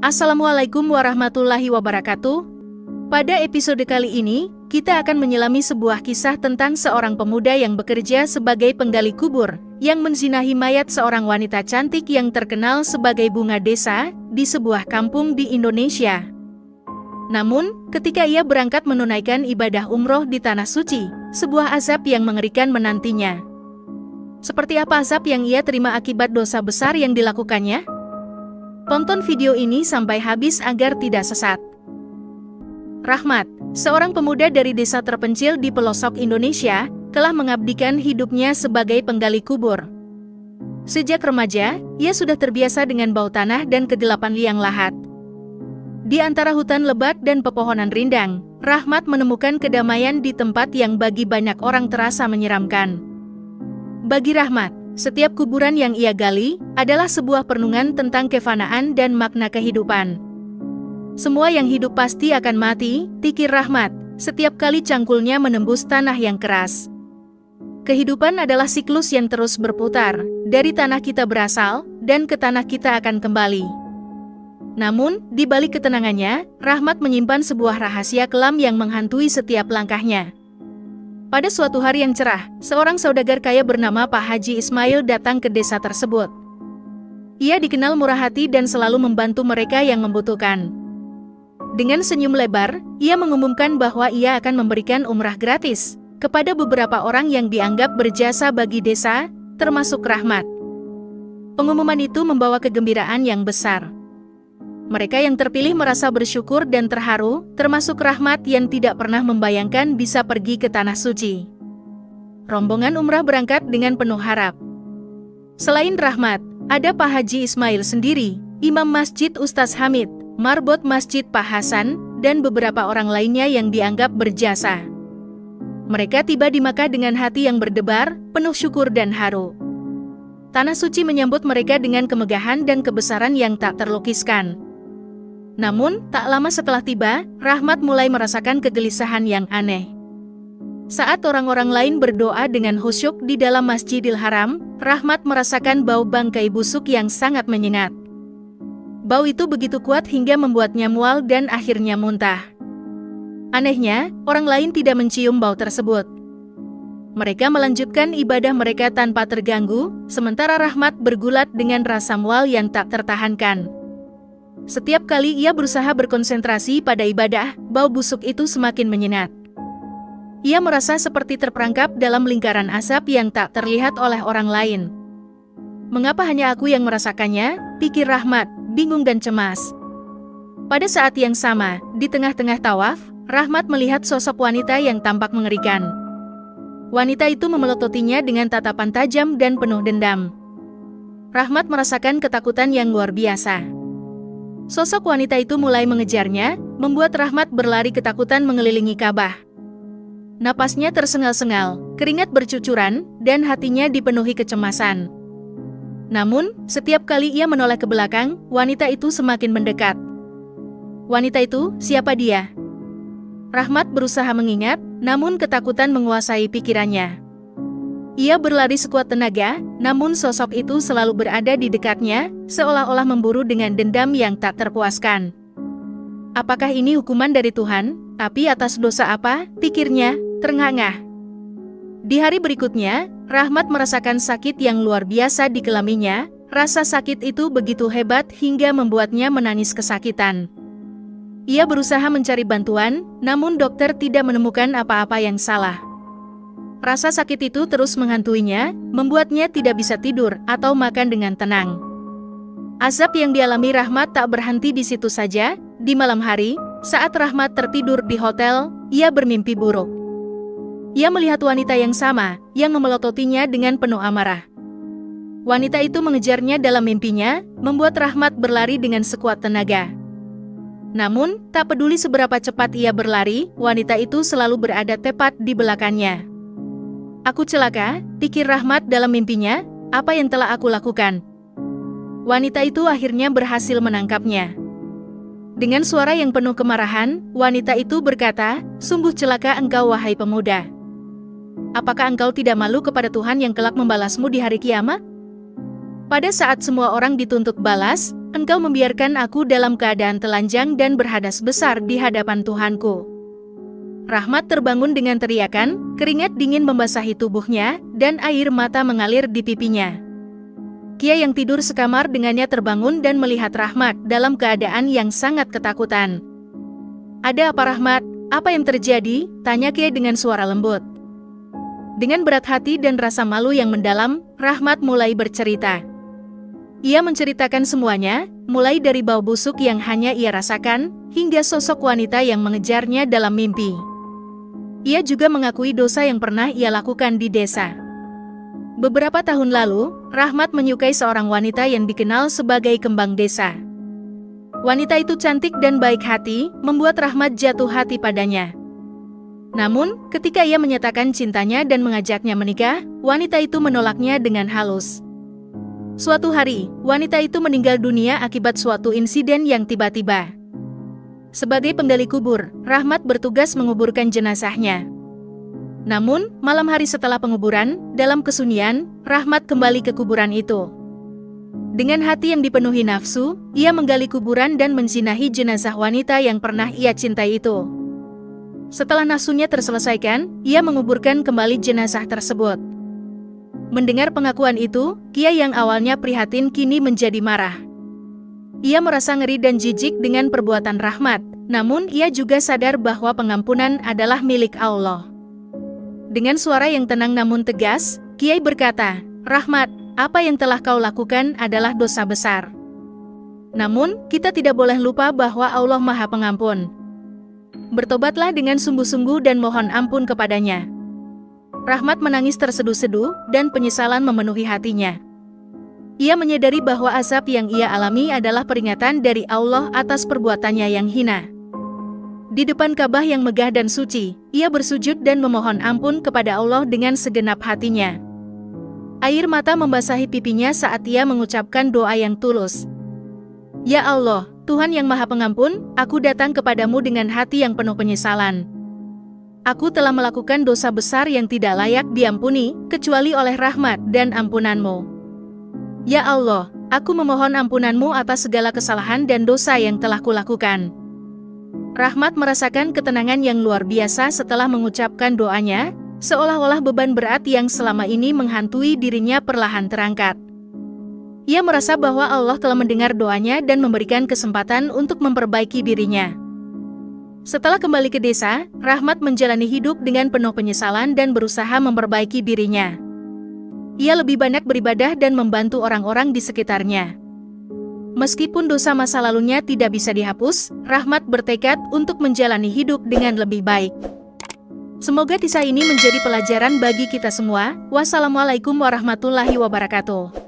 Assalamualaikum warahmatullahi wabarakatuh. Pada episode kali ini, kita akan menyelami sebuah kisah tentang seorang pemuda yang bekerja sebagai penggali kubur, yang menzinahi mayat seorang wanita cantik yang terkenal sebagai bunga desa, di sebuah kampung di Indonesia. Namun, ketika ia berangkat menunaikan ibadah umroh di Tanah Suci, sebuah azab yang mengerikan menantinya. Seperti apa azab yang ia terima akibat dosa besar yang dilakukannya? Tonton video ini sampai habis agar tidak sesat. Rahmat, seorang pemuda dari desa terpencil di pelosok Indonesia, telah mengabdikan hidupnya sebagai penggali kubur. Sejak remaja, ia sudah terbiasa dengan bau tanah dan kegelapan liang lahat. Di antara hutan lebat dan pepohonan rindang, Rahmat menemukan kedamaian di tempat yang bagi banyak orang terasa menyeramkan. Bagi Rahmat, setiap kuburan yang ia gali adalah sebuah perenungan tentang kefanaan dan makna kehidupan. Semua yang hidup pasti akan mati, pikir Rahmat, setiap kali cangkulnya menembus tanah yang keras. Kehidupan adalah siklus yang terus berputar, dari tanah kita berasal, dan ke tanah kita akan kembali. Namun, di balik ketenangannya, Rahmat menyimpan sebuah rahasia kelam yang menghantui setiap langkahnya. Pada suatu hari yang cerah, seorang saudagar kaya bernama Pak Haji Ismail datang ke desa tersebut. Ia dikenal murah hati dan selalu membantu mereka yang membutuhkan. Dengan senyum lebar, ia mengumumkan bahwa ia akan memberikan umrah gratis kepada beberapa orang yang dianggap berjasa bagi desa, termasuk Rahmat. Pengumuman itu membawa kegembiraan yang besar. Mereka yang terpilih merasa bersyukur dan terharu, termasuk Rahmat yang tidak pernah membayangkan bisa pergi ke Tanah Suci. Rombongan umrah berangkat dengan penuh harap. Selain Rahmat, ada Pak Haji Ismail sendiri, Imam Masjid Ustaz Hamid, Marbot Masjid Pak Hasan, dan beberapa orang lainnya yang dianggap berjasa. Mereka tiba di Makkah dengan hati yang berdebar, penuh syukur dan haru. Tanah Suci menyambut mereka dengan kemegahan dan kebesaran yang tak terlukiskan. Namun, tak lama setelah tiba, Rahmat mulai merasakan kegelisahan yang aneh. Saat orang-orang lain berdoa dengan khusyuk di dalam Masjidil Haram, Rahmat merasakan bau bangkai busuk yang sangat menyengat. Bau itu begitu kuat hingga membuatnya mual dan akhirnya muntah. Anehnya, orang lain tidak mencium bau tersebut. Mereka melanjutkan ibadah mereka tanpa terganggu, sementara Rahmat bergulat dengan rasa mual yang tak tertahankan. Setiap kali ia berusaha berkonsentrasi pada ibadah, bau busuk itu semakin menyengat. Ia merasa seperti terperangkap dalam lingkaran asap yang tak terlihat oleh orang lain. Mengapa hanya aku yang merasakannya, pikir Rahmat, bingung dan cemas. Pada saat yang sama, di tengah-tengah tawaf, Rahmat melihat sosok wanita yang tampak mengerikan. Wanita itu memelototinya dengan tatapan tajam dan penuh dendam. Rahmat merasakan ketakutan yang luar biasa. Sosok wanita itu mulai mengejarnya, membuat Rahmat berlari ketakutan mengelilingi Ka'bah. Napasnya tersengal-sengal, keringat bercucuran, dan hatinya dipenuhi kecemasan. Namun, setiap kali ia menoleh ke belakang, wanita itu semakin mendekat. Wanita itu, siapa dia? Rahmat berusaha mengingat, namun ketakutan menguasai pikirannya. Ia berlari sekuat tenaga, namun sosok itu selalu berada di dekatnya, seolah-olah memburu dengan dendam yang tak terpuaskan. Apakah ini hukuman dari Tuhan? Tapi atas dosa apa? Pikirnya, terengah-engah. Di hari berikutnya, Rahmat merasakan sakit yang luar biasa di kelaminnya. Rasa sakit itu begitu hebat hingga membuatnya menangis kesakitan. Ia berusaha mencari bantuan, namun dokter tidak menemukan apa-apa yang salah. Rasa sakit itu terus menghantuinya, membuatnya tidak bisa tidur atau makan dengan tenang. Azab yang dialami Rahmat tak berhenti di situ saja. Di malam hari, saat Rahmat tertidur di hotel, ia bermimpi buruk. Ia melihat wanita yang sama, yang memelototinya dengan penuh amarah. Wanita itu mengejarnya dalam mimpinya, membuat Rahmat berlari dengan sekuat tenaga. Namun, tak peduli seberapa cepat ia berlari, wanita itu selalu berada tepat di belakangnya. Aku celaka, pikir Rahmat dalam mimpinya, apa yang telah aku lakukan? Wanita itu akhirnya berhasil menangkapnya. Dengan suara yang penuh kemarahan, wanita itu berkata, sungguh celaka engkau wahai pemuda. Apakah engkau tidak malu kepada Tuhan yang kelak membalasmu di hari kiamat? Pada saat semua orang dituntut balas, engkau membiarkan aku dalam keadaan telanjang dan berhadas besar di hadapan Tuhanku." Rahmat terbangun dengan teriakan, keringat dingin membasahi tubuhnya, dan air mata mengalir di pipinya. Kia yang tidur sekamar dengannya terbangun dan melihat Rahmat dalam keadaan yang sangat ketakutan. "Ada apa, Rahmat? Apa yang terjadi?" tanya Kia dengan suara lembut. Dengan berat hati dan rasa malu yang mendalam, Rahmat mulai bercerita. Ia menceritakan semuanya, mulai dari bau busuk yang hanya ia rasakan, hingga sosok wanita yang mengejarnya dalam mimpi. Ia juga mengakui dosa yang pernah ia lakukan di desa. Beberapa tahun lalu, Rahmat menyukai seorang wanita yang dikenal sebagai kembang desa. Wanita itu cantik dan baik hati, membuat Rahmat jatuh hati padanya. Namun, ketika ia menyatakan cintanya dan mengajaknya menikah, wanita itu menolaknya dengan halus. Suatu hari, wanita itu meninggal dunia akibat suatu insiden yang tiba-tiba. Sebagai penggali kubur, Rahmat bertugas menguburkan jenazahnya. Namun, malam hari setelah penguburan, dalam kesunyian, Rahmat kembali ke kuburan itu. Dengan hati yang dipenuhi nafsu, ia menggali kuburan dan menzinahi jenazah wanita yang pernah ia cintai itu. Setelah nafsunya terselesaikan, ia menguburkan kembali jenazah tersebut. Mendengar pengakuan itu, Kia yang awalnya prihatin kini menjadi marah. Ia merasa ngeri dan jijik dengan perbuatan Rahmat, namun ia juga sadar bahwa pengampunan adalah milik Allah. Dengan suara yang tenang namun tegas, Kiai berkata, "Rahmat, apa yang telah kau lakukan adalah dosa besar. Namun, kita tidak boleh lupa bahwa Allah Maha Pengampun. Bertobatlah dengan sungguh-sungguh dan mohon ampun kepadanya." Rahmat menangis terseduh-seduh, dan penyesalan memenuhi hatinya. Ia menyadari bahwa azab yang ia alami adalah peringatan dari Allah atas perbuatannya yang hina. Di depan Ka'bah yang megah dan suci, ia bersujud dan memohon ampun kepada Allah dengan segenap hatinya. Air mata membasahi pipinya saat ia mengucapkan doa yang tulus. "Ya Allah, Tuhan yang Maha Pengampun, aku datang kepadamu dengan hati yang penuh penyesalan. Aku telah melakukan dosa besar yang tidak layak diampuni, kecuali oleh rahmat dan ampunan-Mu. Ya Allah, aku memohon ampunan-Mu atas segala kesalahan dan dosa yang telah kulakukan." Rahmat merasakan ketenangan yang luar biasa setelah mengucapkan doanya, seolah-olah beban berat yang selama ini menghantui dirinya perlahan terangkat. Ia merasa bahwa Allah telah mendengar doanya dan memberikan kesempatan untuk memperbaiki dirinya. Setelah kembali ke desa, Rahmat menjalani hidup dengan penuh penyesalan dan berusaha memperbaiki dirinya. Ia lebih banyak beribadah dan membantu orang-orang di sekitarnya. Meskipun dosa masa lalunya tidak bisa dihapus, Rahmat bertekad untuk menjalani hidup dengan lebih baik. Semoga kisah ini menjadi pelajaran bagi kita semua. Wassalamualaikum warahmatullahi wabarakatuh.